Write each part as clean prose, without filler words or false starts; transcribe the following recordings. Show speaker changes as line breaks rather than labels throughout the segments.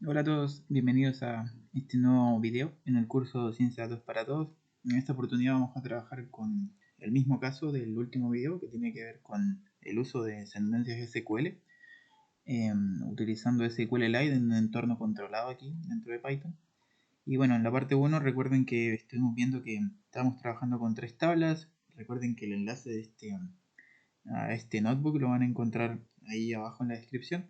Hola a todos, bienvenidos a este nuevo video en el curso Ciencia de Datos para Todos. En esta oportunidad vamos a trabajar con el mismo caso del último video que tiene que ver con el uso de sentencias SQL utilizando SQLite en un entorno controlado aquí dentro de Python. Y bueno, en la parte 1 recuerden que estuvimos viendo que estamos trabajando con tres tablas. Recuerden que el enlace de a este notebook lo van a encontrar ahí abajo en la descripción.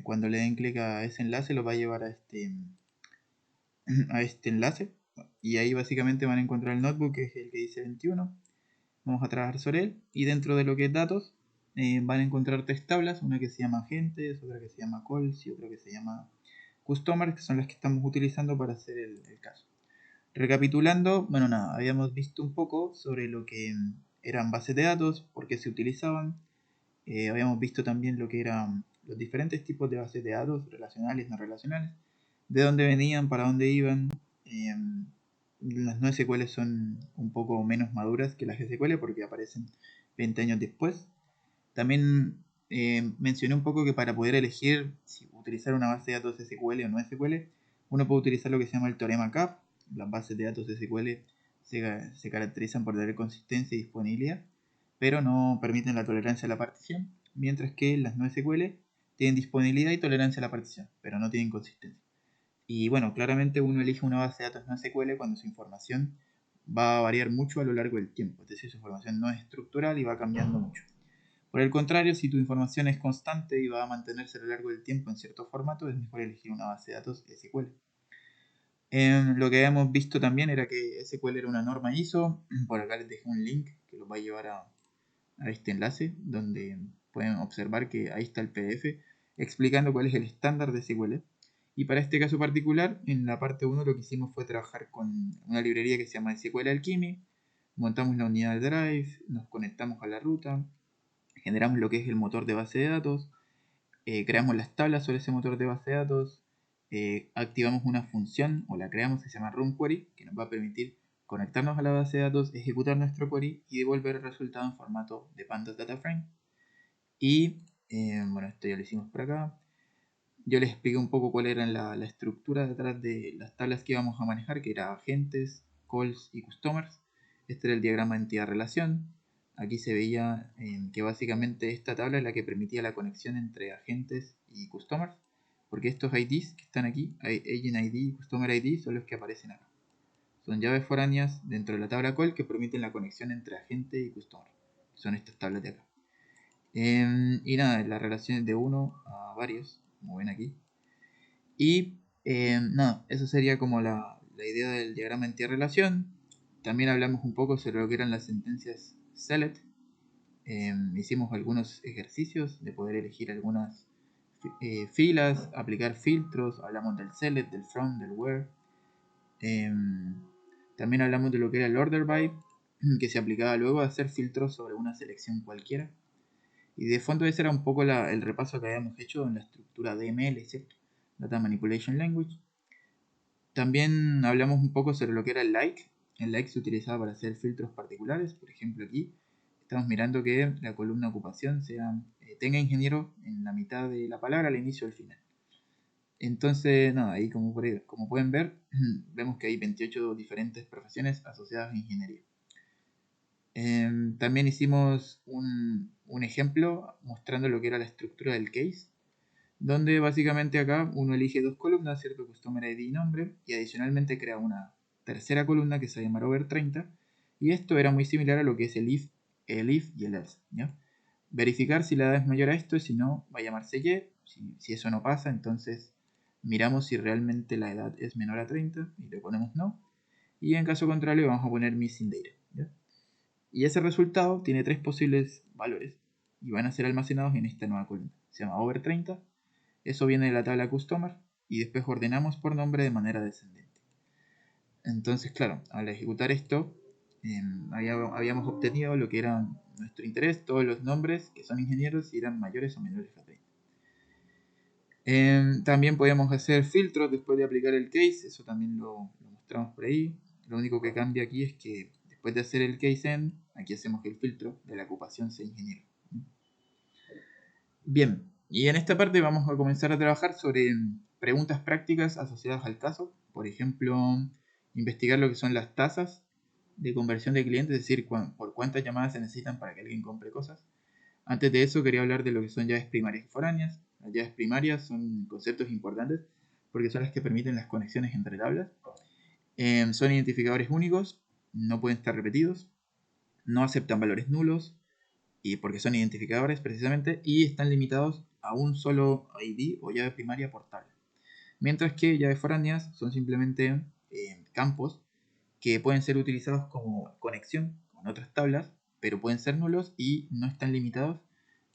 Cuando le den clic a ese enlace lo va a llevar a este enlace y ahí básicamente van a encontrar el notebook, que es el que dice 21. Vamos a trabajar sobre él y dentro de lo que es datos van a encontrar tres tablas, una que se llama agentes, otra que se llama calls y otra que se llama customers, que son las que estamos utilizando para hacer el caso. Recapitulando, bueno, nada, habíamos visto un poco sobre lo que eran bases de datos, por qué se utilizaban. Habíamos visto también lo que eran los diferentes tipos de bases de datos, relacionales, no relacionales, de dónde venían, para dónde iban. Eh, las NoSQL son un poco menos maduras que las SQL porque aparecen 20 años después. También mencioné un poco que para poder elegir si utilizar una base de datos SQL o no SQL, uno puede utilizar lo que se llama el teorema CAP. Las bases de datos SQL se caracterizan por tener consistencia y disponibilidad, pero no permiten la tolerancia a la partición, mientras que las no SQL tienen disponibilidad y tolerancia a la partición, pero no tienen consistencia. Y bueno, claramente uno elige una base de datos no SQL cuando su información va a variar mucho a lo largo del tiempo, es decir, su información no es estructural y va cambiando mucho. Por el contrario, si tu información es constante y va a mantenerse a lo largo del tiempo en cierto formato, es mejor elegir una base de datos SQL. Lo que habíamos visto también era que SQL era una norma ISO. Por acá les dejé un link que los va a llevar a este enlace, donde pueden observar que ahí está el PDF explicando cuál es el estándar de SQL. Y para este caso particular, en la parte 1 lo que hicimos fue trabajar con una librería que se llama SQL Alchemy. Montamos la unidad de Drive, nos conectamos a la ruta, generamos lo que es el motor de base de datos, creamos las tablas sobre ese motor de base de datos, activamos una función o la creamos que se llama runQuery, que nos va a permitir conectarnos a la base de datos, ejecutar nuestro query y devolver el resultado en formato de pandas data frame. Y bueno, esto ya lo hicimos por acá. Yo les expliqué un poco cuál era la estructura detrás de las tablas que íbamos a manejar, que era agentes, calls y customers. Este era el diagrama entidad-relación. Aquí se veía que básicamente esta tabla es la que permitía la conexión entre agentes y customers, porque estos IDs que están aquí, Agent ID y Customer ID, son los que aparecen acá. Son llaves foráneas dentro de la tabla call que permiten la conexión entre agente y customer. Son estas tablas de acá. Y nada, las relaciones de uno a varios, como ven aquí. Y nada, eso sería como la idea del diagrama entidad-relación. También hablamos un poco sobre lo que eran las sentencias select. Hicimos algunos ejercicios de poder elegir algunas filas, aplicar filtros, hablamos del select, del from, del where. También hablamos de lo que era el order by, que se aplicaba luego a hacer filtros sobre una selección cualquiera. Y de fondo ese era un poco el repaso que habíamos hecho en la estructura DML, ¿cierto? Data Manipulation Language. También hablamos un poco sobre lo que era el like. El like se utilizaba para hacer filtros particulares. Por ejemplo, aquí estamos mirando que la columna ocupación tenga ingeniero en la mitad de la palabra, al inicio o al final. Entonces, nada, ahí como pueden ver, vemos que hay 28 diferentes profesiones asociadas a ingeniería. También hicimos un ejemplo mostrando lo que era la estructura del case, donde básicamente acá uno elige dos columnas, ¿cierto? Customer ID y nombre, y adicionalmente crea una tercera columna que se llama over30, y esto era muy similar a lo que es el if y el else, ¿ya? Verificar si la edad es mayor a esto, y si no, va a llamarse y, si eso no pasa, entonces miramos si realmente la edad es menor a 30, y le ponemos no, y en caso contrario vamos a poner missing data, ¿ya? Y ese resultado tiene tres posibles valores, y van a ser almacenados en esta nueva columna, se llama over30. Eso viene de la tabla customer y después ordenamos por nombre de manera descendente. Entonces, claro, al ejecutar esto, habíamos obtenido lo que era nuestro interés, todos los nombres que son ingenieros y eran mayores o menores a 30. También podíamos hacer filtros después de aplicar el case, eso también lo mostramos por ahí. Lo único que cambia aquí es que después de hacer el case end, aquí hacemos el filtro de la ocupación sea ingeniero. Bien, y en esta parte vamos a comenzar a trabajar sobre preguntas prácticas asociadas al caso. Por ejemplo, investigar lo que son las tasas de conversión de clientes, es decir, por cuántas llamadas se necesitan para que alguien compre cosas. Antes de eso quería hablar de lo que son llaves primarias y foráneas. Las llaves primarias son conceptos importantes porque son las que permiten las conexiones entre tablas. Son identificadores únicos, no pueden estar repetidos, no aceptan valores nulos, y porque son identificadores precisamente, y están limitados a un solo ID o llave primaria por tabla. Mientras que llaves foráneas son simplemente campos que pueden ser utilizados como conexión con otras tablas, pero pueden ser nulos y no están limitados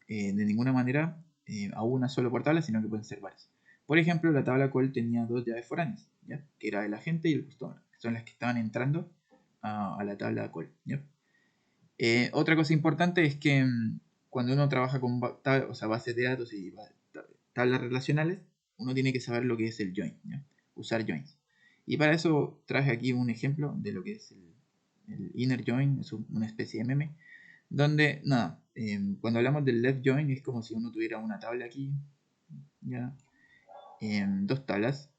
de ninguna manera a una sola por tabla, sino que pueden ser varias. Por ejemplo, la tabla call tenía dos llaves foráneas, ¿ya? Que era el agente y el customer, que son las que estaban entrando a la tabla call, ¿ya? Otra cosa importante es que cuando uno trabaja con bases de datos y tablas relacionales, uno tiene que saber lo que es el join, ¿ya? Usar joins. Y para eso traje aquí un ejemplo de lo que es el inner join, es una especie de meme, donde, nada, cuando hablamos del left join es como si uno tuviera una tabla aquí, ya, dos tablas,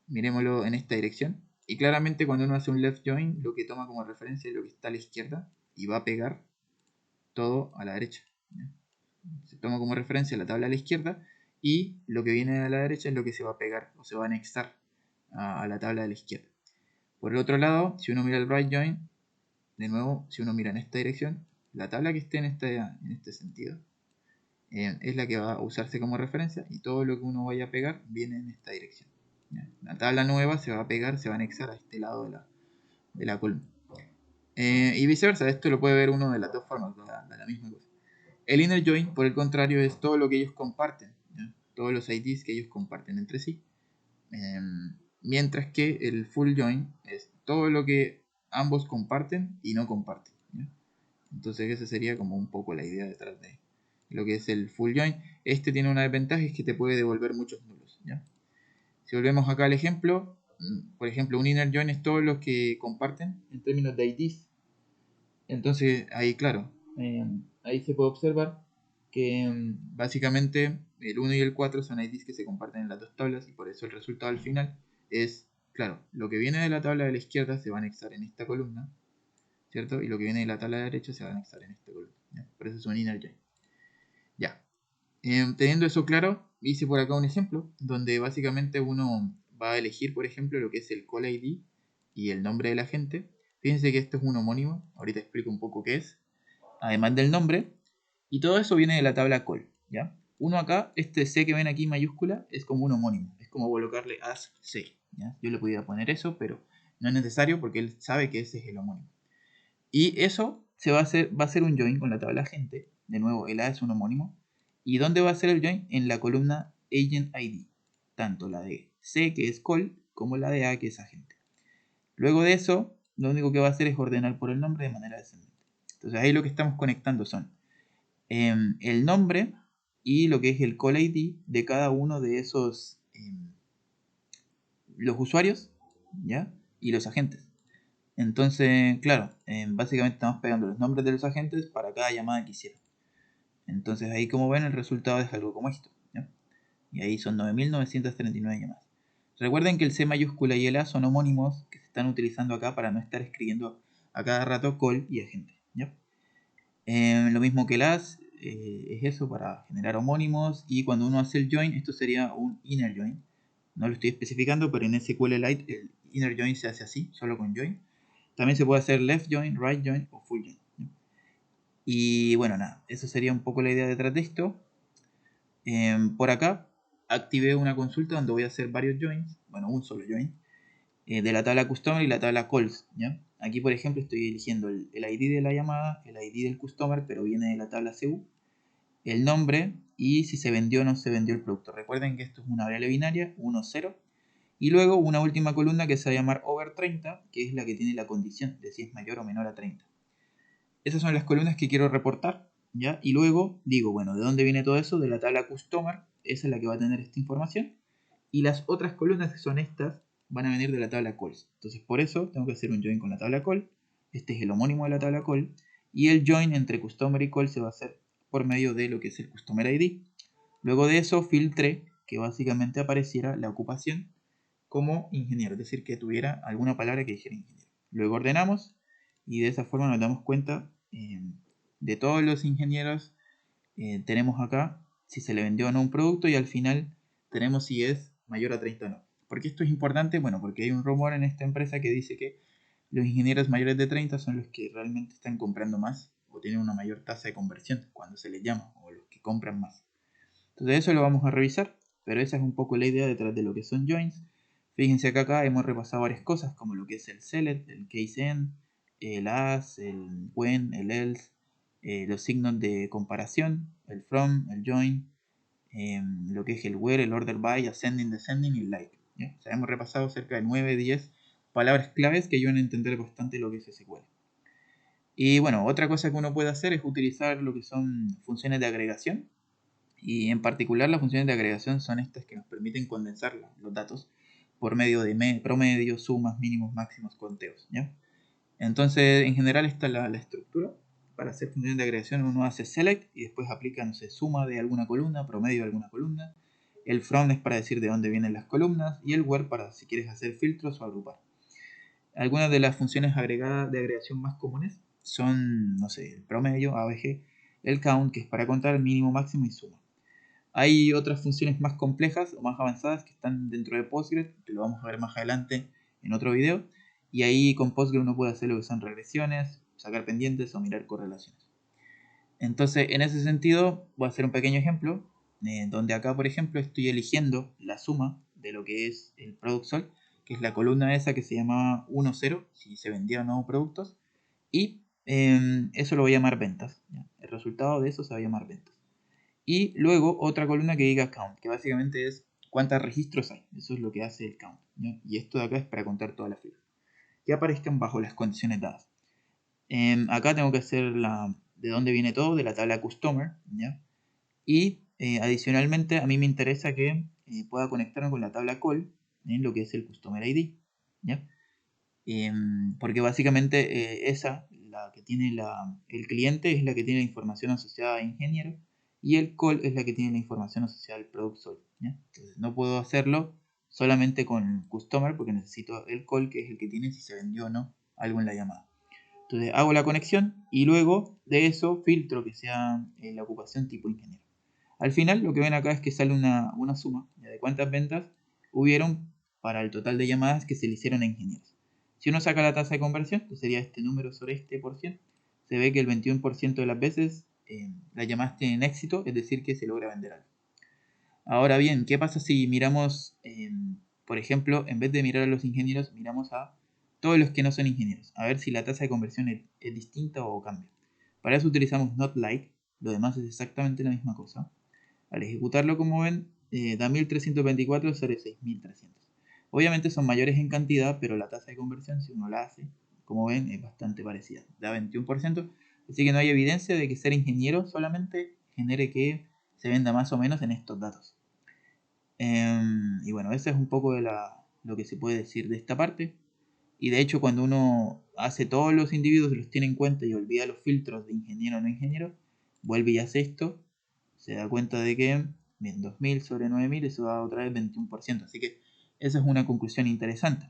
miremoslo en esta dirección, y claramente cuando uno hace un left join, lo que toma como referencia es lo que está a la izquierda, y va a pegar todo a la derecha, ¿ya? Se toma como referencia la tabla a la izquierda, y lo que viene a la derecha es lo que se va a pegar, o se va a anexar a la tabla de la izquierda. Por el otro lado, si uno mira el right join, de nuevo, si uno mira en esta dirección, la tabla que esté en este sentido es la que va a usarse como referencia, y todo lo que uno vaya a pegar viene en esta dirección, ¿ya? La tabla nueva se va a pegar, se va a anexar a este lado de la columna. Y viceversa, esto lo puede ver uno de las dos formas, de la misma cosa. El inner join, por el contrario, es todo lo que ellos comparten, ¿ya? Todos los IDs que ellos comparten entre sí. Mientras que el full join es todo lo que ambos comparten y no comparten, ¿ya? Entonces esa sería como un poco la idea detrás de lo que es el full join. Este tiene una desventaja, es que te puede devolver muchos nulos, ¿ya? Si volvemos acá al ejemplo, por ejemplo, un inner join es todo lo que comparten en términos de IDs. Entonces ahí, claro, ahí se puede observar que básicamente el 1 y el 4 son IDs que se comparten en las dos tablas, y por eso el resultado al final es, claro, lo que viene de la tabla de la izquierda se va a anexar en esta columna, ¿cierto? Y lo que viene de la tabla de la derecha se va a anexar en esta columna, ¿ya? Por eso es un inner join. Ya. Teniendo eso claro, hice por acá un ejemplo donde básicamente uno va a elegir, por ejemplo, lo que es el call ID y el nombre del agente. Fíjense que esto es un homónimo, ahorita explico un poco qué es, además del nombre, y todo eso viene de la tabla call, ¿ya? Uno acá, este C que ven aquí mayúscula, es como un homónimo, es como colocarle as C, ¿ya? Yo le podía poner eso, pero no es necesario porque él sabe que ese es el homónimo. Y eso va a ser un join con la tabla agente. De nuevo, el A es un homónimo. ¿Y dónde va a ser el join? En la columna Agent ID. Tanto la de C, que es call, como la de A, que es agente. Luego de eso, lo único que va a hacer es ordenar por el nombre de manera descendente. Entonces ahí lo que estamos conectando son el nombre y lo que es el call ID de cada uno de esos los usuarios, ¿ya? Y los agentes. Entonces, claro, básicamente estamos pegando los nombres de los agentes para cada llamada que hicieron. Entonces ahí, como ven, el resultado es algo como esto, ¿ya? Y ahí son 9.939 llamadas. Recuerden que el C mayúscula y el A son homónimos que se están utilizando acá para no estar escribiendo a cada rato call y agente, ¿ya? Lo mismo que el as es eso, para generar homónimos, y cuando uno hace el join, esto sería un inner join. No lo estoy especificando, pero en SQLite el inner join se hace así, solo con join. También se puede hacer left join, right join o full join, ¿no? Y bueno, nada, eso sería un poco la idea detrás de esto. Por acá activé una consulta donde voy a hacer varios joins, bueno, un solo join, de la tabla customer y la tabla calls, ¿ya? Aquí, por ejemplo, estoy eligiendo el ID de la llamada, el ID del customer, pero viene de la tabla CU, el nombre y si se vendió o no se vendió el producto. Recuerden que esto es una variable binaria, 1, 0. Y luego una última columna que se va a llamar over 30, que es la que tiene la condición de si es mayor o menor a 30. Esas son las columnas que quiero reportar, ¿ya? Y luego digo, bueno, ¿de dónde viene todo eso? De la tabla customer, esa es la que va a tener esta información. Y las otras columnas, que son estas, van a venir de la tabla calls. Entonces por eso tengo que hacer un join con la tabla call. Este es el homónimo de la tabla call. Y el join entre customer y call se va a hacer por medio de lo que es el customer ID. Luego de eso filtré que básicamente apareciera la ocupación como ingeniero, es decir, que tuviera alguna palabra que dijera ingeniero. Luego ordenamos y de esa forma nos damos cuenta de todos los ingenieros. Tenemos acá si se le vendió o no un producto y al final tenemos si es mayor a 30 o no. ¿Por qué esto es importante? Bueno, porque hay un rumor en esta empresa que dice que los ingenieros mayores de 30 son los que realmente están comprando más o tienen una mayor tasa de conversión cuando se les llama, o los que compran más. Entonces eso lo vamos a revisar, pero esa es un poco la idea detrás de lo que son joins. Fíjense que acá hemos repasado varias cosas como lo que es el select, el case end, el as, el when, el else, los signos de comparación, el from, el join, lo que es el where, el order by, ascending, descending y el like. ¿Ya? O sea, hemos repasado cerca de 9, 10 palabras claves que ayudan a entender bastante lo que es SQL. Y bueno, otra cosa que uno puede hacer es utilizar lo que son funciones de agregación. Y en particular las funciones de agregación son estas que nos permiten condensar los datos por medio de promedios, sumas, mínimos, máximos, conteos. ¿Ya? Entonces, en general, esta es la estructura. Para hacer funciones de agregación uno hace select y después aplica, no sé, suma de alguna columna, promedio de alguna columna. El from es para decir de dónde vienen las columnas y el where para si quieres hacer filtros o agrupar. Algunas de las funciones agregadas de agregación más comunes son, no sé, el promedio, ABG, el count, que es para contar mínimo, máximo y suma. Hay otras funciones más complejas o más avanzadas que están dentro de Postgres, que lo vamos a ver más adelante en otro video. Y ahí con Postgres uno puede hacer lo que son regresiones, sacar pendientes o mirar correlaciones. Entonces, en ese sentido, voy a hacer un pequeño ejemplo, donde acá, por ejemplo, estoy eligiendo la suma de lo que es el product sold, que es la columna esa que se llamaba 1.0, si se vendían nuevos productos, y eso lo voy a llamar ventas. ¿Ya? El resultado de eso se va a llamar ventas. Y luego otra columna que diga count, que básicamente es cuántos registros hay. Eso es lo que hace el count. ¿Ya? Y esto de acá es para contar todas las filas que aparezcan bajo las condiciones dadas. Acá tengo que hacer de dónde viene todo, de la tabla customer. ¿Ya? Y adicionalmente a mí me interesa que pueda conectarme con la tabla call, en lo que es el customer ID. ¿Ya? Porque básicamente esa, la que tiene el cliente, es la que tiene la información asociada a ingeniero y el call es la que tiene la información asociada al product sold. ¿Ya? Entonces no puedo hacerlo solamente con customer porque necesito el call, que es el que tiene si se vendió o no algo en la llamada. Entonces hago la conexión y luego de eso filtro que sea la ocupación tipo ingeniero. Al final lo que ven acá es que sale una suma de cuántas ventas hubieron para el total de llamadas que se le hicieron a ingenieros. Si uno saca la tasa de conversión, que sería este número sobre este por ciento, se ve que el 21% de las veces las llamadas tienen éxito, es decir, que se logra vender algo. Ahora bien, ¿qué pasa si miramos, por ejemplo, en vez de mirar a los ingenieros, miramos a todos los que no son ingenieros? A ver si la tasa de conversión es distinta o cambia. Para eso utilizamos not like, lo demás es exactamente la misma cosa. Al ejecutarlo, como ven, da 1324 sobre 6300. Obviamente son mayores en cantidad, pero la tasa de conversión, si uno la hace, como ven, es bastante parecida. Da 21%, así que no hay evidencia de que ser ingeniero solamente genere que se venda más o menos en estos datos. Y bueno, eso es un poco de lo que se puede decir de esta parte. Y de hecho, cuando uno hace todos los individuos, los tiene en cuenta y olvida los filtros de ingeniero o no ingeniero, vuelve y hace esto, se da cuenta de que, bien, 2000 sobre 9000, eso da otra vez 21%. Así que esa es una conclusión interesante.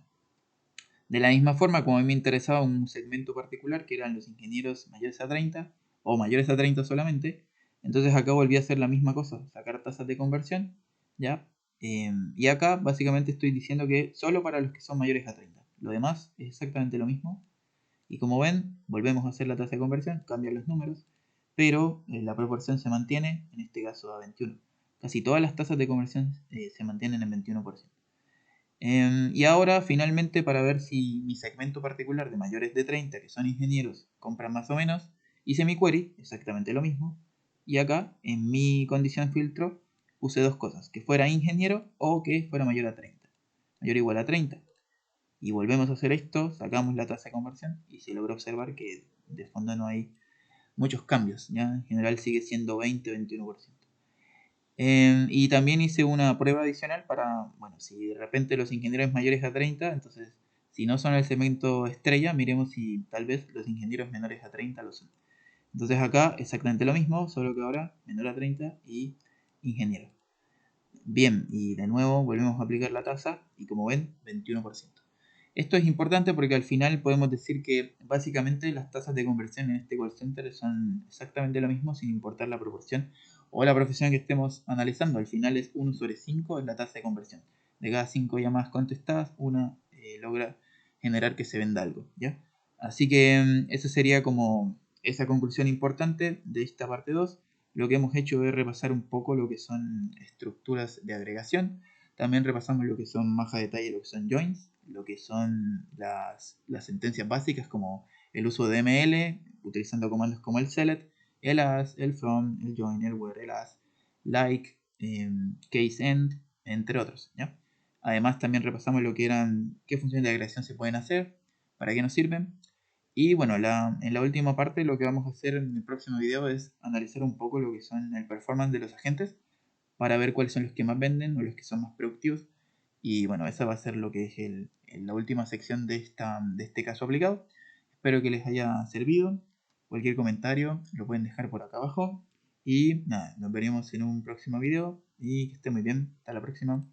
De la misma forma, como a mí me interesaba un segmento particular, que eran los ingenieros mayores a 30, o mayores a 30 solamente, entonces acá volví a hacer la misma cosa, sacar tasas de conversión, ¿ya? Y acá básicamente estoy diciendo que solo para los que son mayores a 30. Lo demás es exactamente lo mismo. Y como ven, volvemos a hacer la tasa de conversión, cambian los números, pero la proporción se mantiene, en este caso a 21. Casi todas las tasas de conversión se mantienen en 21%. Y ahora, finalmente, para ver si mi segmento particular de mayores de 30, que son ingenieros, compran más o menos, hice mi query, exactamente lo mismo. Y acá, en mi condición filtro, puse dos cosas, que fuera ingeniero o que fuera mayor a 30. Mayor o igual a 30. Y volvemos a hacer esto, sacamos la tasa de conversión y se logra observar que de fondo no hay muchos cambios. ¿Ya? En general sigue siendo 20-21%. Y también hice una prueba adicional para, bueno, si de repente los ingenieros mayores a 30, entonces si no son el segmento estrella, miremos si tal vez los ingenieros menores a 30 lo son. Entonces acá exactamente lo mismo, solo que ahora menor a 30 y ingeniero. Bien, y de nuevo volvemos a aplicar la tasa y como ven, 21%. Esto es importante porque al final podemos decir que básicamente las tasas de conversión en este call center son exactamente lo mismo sin importar la proporción o la profesión que estemos analizando. Al final es 1 sobre 5 es la tasa de conversión. De cada 5 llamadas contestadas, una logra generar que se venda algo, ¿ya? Así que eso sería como esa conclusión importante de esta parte 2. Lo que hemos hecho es repasar un poco lo que son estructuras de agregación. También repasamos lo que son más a detalle, lo que son joins, lo que son las sentencias básicas como el uso de ML, utilizando comandos como el select, el as, el from, el join, el where, el as, like, case end, entre otros, ¿ya? Además también repasamos lo que eran, qué funciones de agregación se pueden hacer, para qué nos sirven. Y bueno, en la última parte lo que vamos a hacer en el próximo video es analizar un poco lo que son el performance de los agentes para ver cuáles son los que más venden o los que son más productivos. Y bueno, esa va a ser lo que es la última sección de este caso aplicado. Espero que les haya servido. Cualquier comentario lo pueden dejar por acá abajo. Y nada, nos veremos en un próximo video y que estén muy bien. Hasta la próxima.